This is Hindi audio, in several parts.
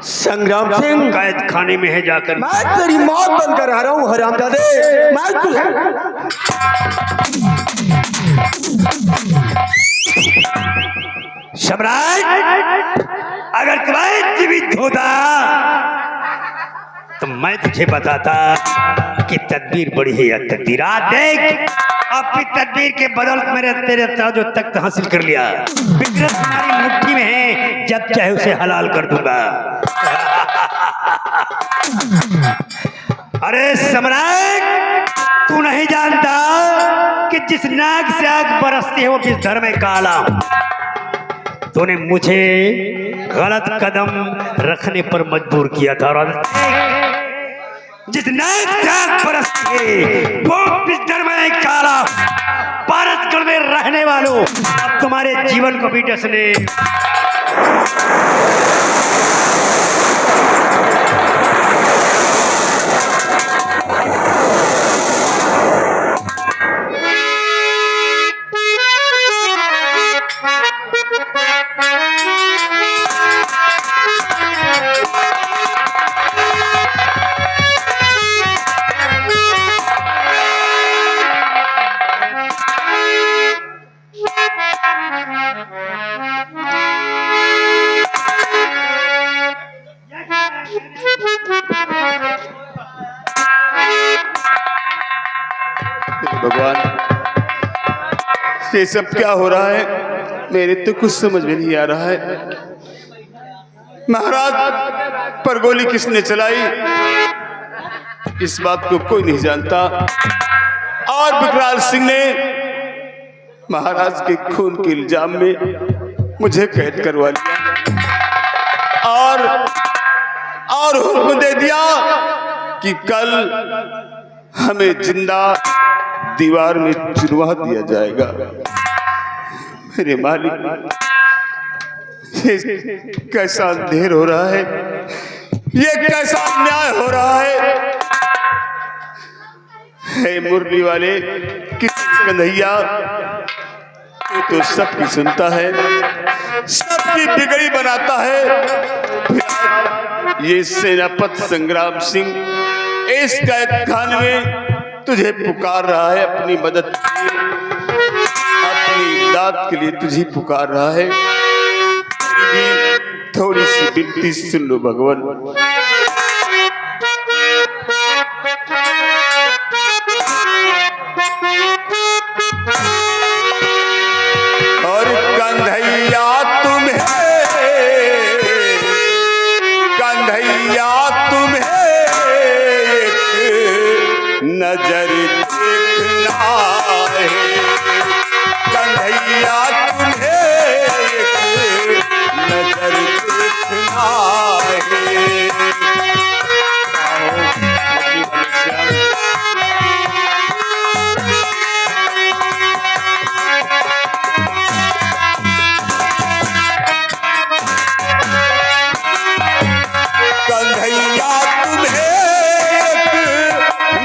संग्राम सिंह कैद खाने में है जाकर। मैं तेरी मौत बनकर आ रहा हूँ हरामजादे। मैं तुझे सम्राट, अगर तुम्हें जीवित होता तो मैं तुझे बताता कि तदबीर बड़ी है या तकदीर। देख, अपनी तदबीर के बदल मेरे तेरे ताजो तख्त हासिल कर लिया। फिक्र तुम्हारी मुट्ठी में है, जब चाहे उसे हलाल कर दूंगा। अरे सम्राट, तू नहीं जानता कि जिस नाक से आग बरसती है वो किस धर्म में काला। तूने मुझे गलत कदम रखने पर मजबूर किया था और जिस नाक से आग बरसती है वो किस धर्म में काला। भारतगढ़ में रहने वालों, अब तुम्हारे जीवन को भी डसने भगवान, ये सब क्या हो रहा है? मेरे तो कुछ समझ में नहीं आ रहा है। महाराज पर गोली किसने चलाई, इस बात को कोई नहीं जानता। और विकराल सिंह ने महाराज के खून के इल्जाम में मुझे कैद करवा लिया और हुक्म दे दिया कि कल हमें जिंदा दीवार में चुनवा दिया जाएगा। मेरे मालिक, ये कैसा अंधेर हो रहा है, ये कैसा अन्याय हो रहा है। हे मुरली वाले किसी कन्हैया, तू तो सबकी सुनता है, सबकी बिगड़ी बनाता है। ये सेनापति संग्राम सिंह इस कैद खाने में तुझे पुकार रहा है, अपनी मदद के लिए, अपनी इमदाद के लिए तुझे पुकार रहा है। मेरी थोड़ी सी विनती सुन लो भगवान। और कन्हैया तुम्हें नजर देखना है। कन्हैया तुम्हें नजर देखना है। कन्हैया तुम्हें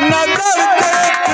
नजर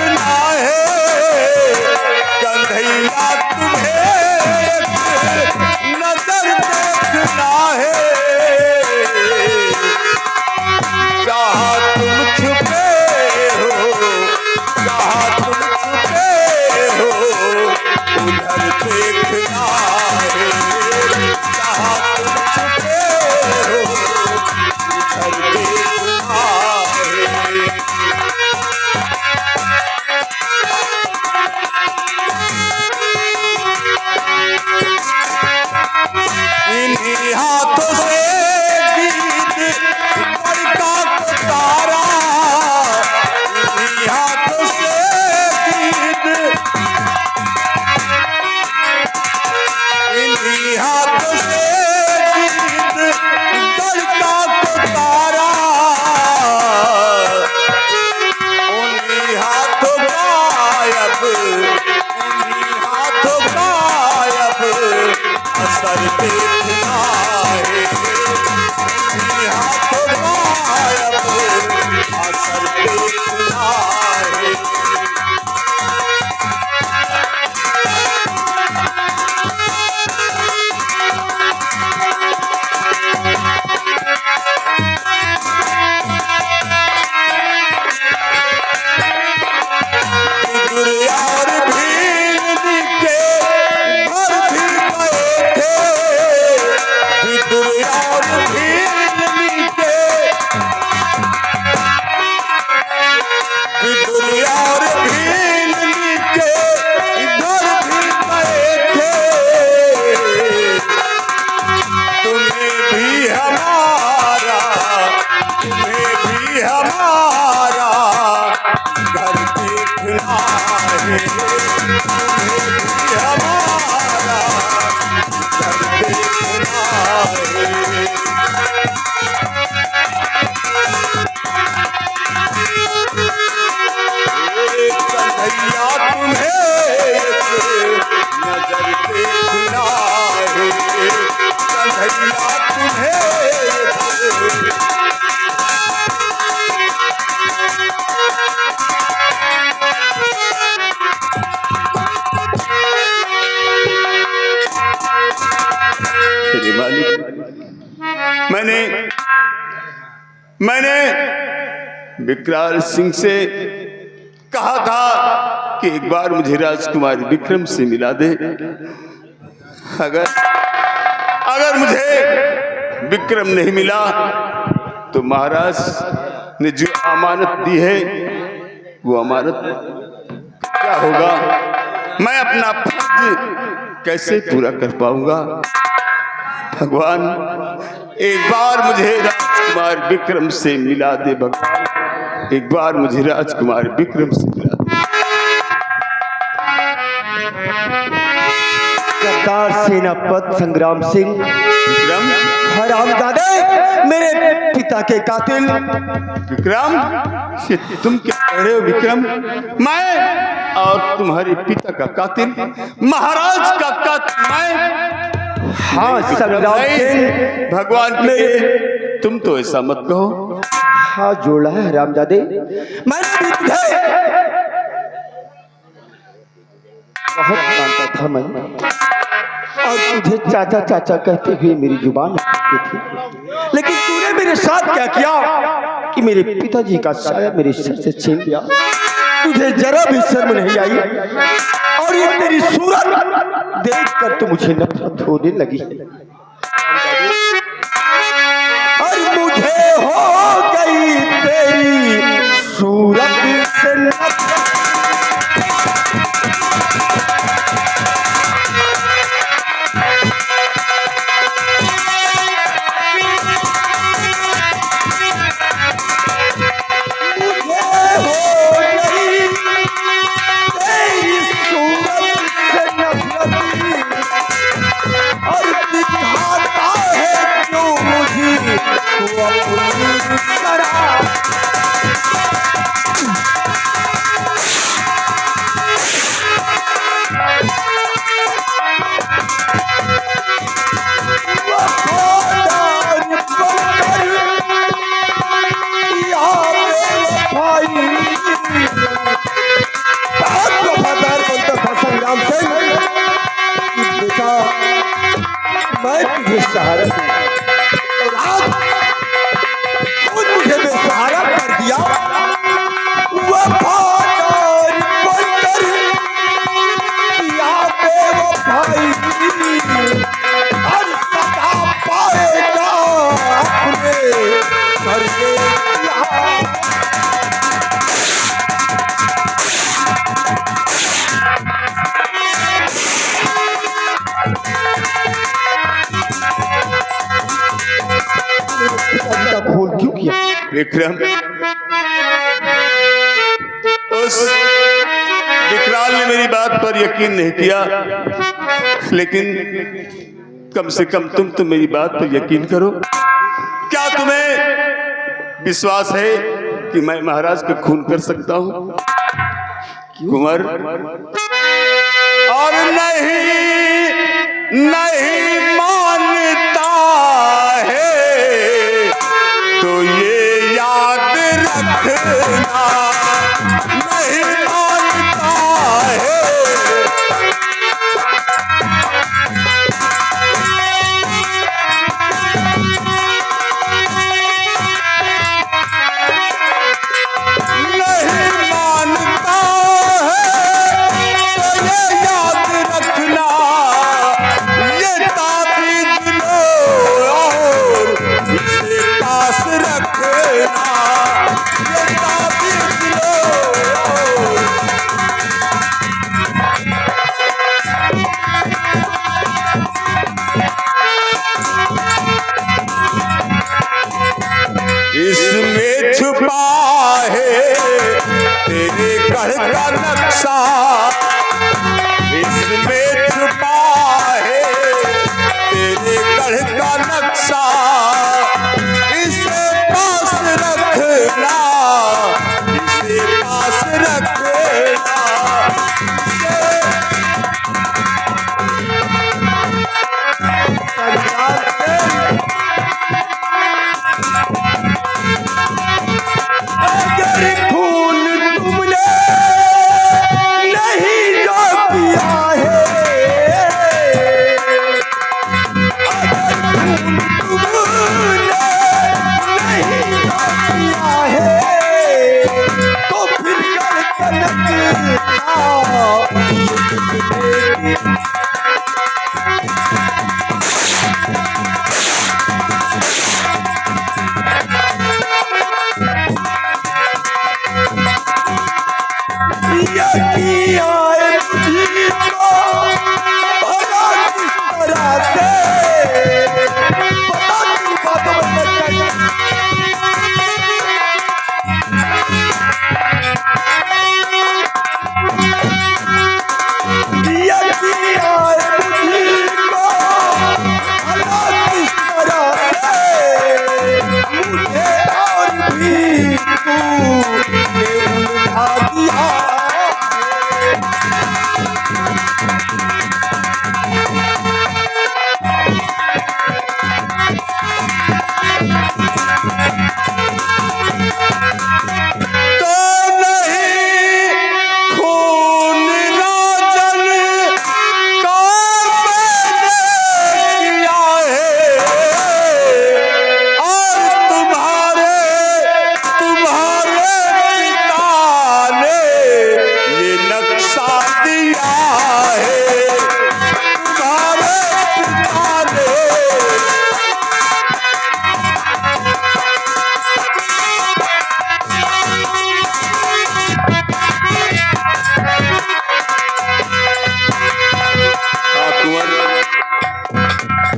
हमारा दर्द कन्हैया तुम्हें नजर देखना है, कन्हैया तुम्हें मेरे मालिक, मैंने विकराल सिंह से कहा था कि एक बार मुझे राजकुमार विक्रम से मिला दे। अगर मुझे विक्रम नहीं मिला तो महाराज ने जो अमानत दी है वो अमानत क्या होगा? मैं अपना फर्ज कैसे पूरा कर पाऊंगा? भगवान एक बार मुझे राजकुमार विक्रम से मिला दे, भगवान एक बार मुझे राजकुमार विक्रम से मिला दे। गद्दार सेनापति संग्राम सिंह, विक्रम, हरामजादे, मेरे पिता के कातिल। विक्रम, ये तुम क्या कह रहे हो विक्रम? मैं और तुम्हारे पिता का कातिल, महाराज का कातिल मैं? हाँ संग्राम सिंह, भगवान के लिए तुम तो ऐसा मत कहो। हाथ जोड़ा है हरामजादे, मैंने भी तुझे बहुत मानता था मैं, और तुझे चाचा चाचा कहते हुए मेरी जुबान अटकती थी, लेकिन तूने मेरे साथ क्या किया कि मेरे पिताजी का साया मेरे सर से छीन लिया। तुझे जरा भी शर्म नहीं आई, और ये तेरी सूरत देखकर तो मुझे नफरत होने लगी, और मुझे हो गई तेरी सूरत से नफरत। मैं तुझे सहारा दूं, और आज खुद मुझे बेसहारा कर दिया। वफादार बनकर किया बेवफाई, और सदा पाएगा अपने घर के खून क्यों किया? विक्रम, उस विकराल ने मेरी बात पर यकीन नहीं किया, लेकिन कम से कम तुम तो मेरी बात पर यकीन करो। क्या तुम्हें विश्वास है कि मैं महाराज का खून कर सकता हूं कुंवर? और नहीं मानता है तो ये याद रखना, नहीं मानता है। नहीं मानता है तो ये याद रखना, ये ताबीज लो और इसे पास रखना, ये ताबीज लो। इसमें छुपा है तेरे घर का नक्शा,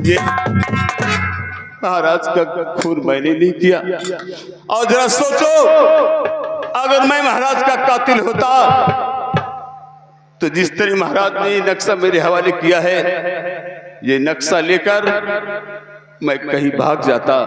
ये महाराज का खून मैंने नहीं किया। और जरा सोचो, अगर मैं महाराज का कातिल होता तो जिस तरह महाराज ने ये नक्शा मेरे हवाले किया है, ये नक्शा लेकर मैं कहीं भाग जाता।